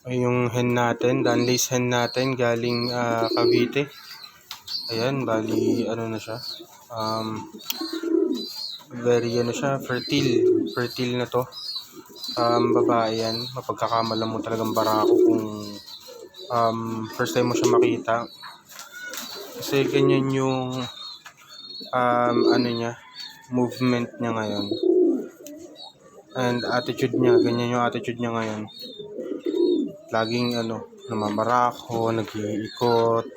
Yung hen natin, Danlace hen natin galing Cavite. Ayan, bali ano na siya. Very ano siya, fertile na to. Babae yan, mapagkakamalan mo talagang barako kung first time mo siya makita. Kasi ganyan yung ano niya, movement niya ngayon. And attitude niya, ganyan yung attitude niya ngayon. Laging namamarako, nag-iikot.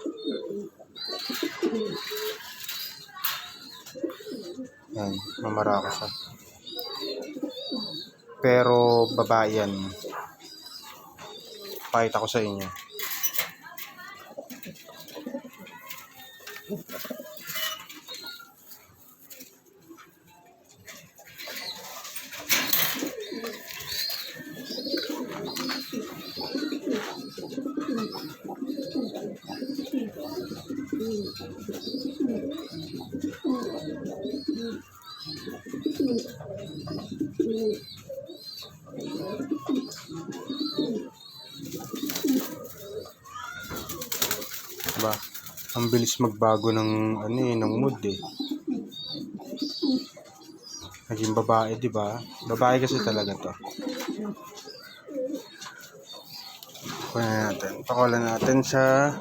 Yan, mamarako siya. Pero babae yan. Pakita ko sa inyo. Diba? Ang bilis magbago ng ng mood eh. Naging babae, 'di ba? Babae kasi talaga 'to. Kunin natin. Pakawalan natin siya.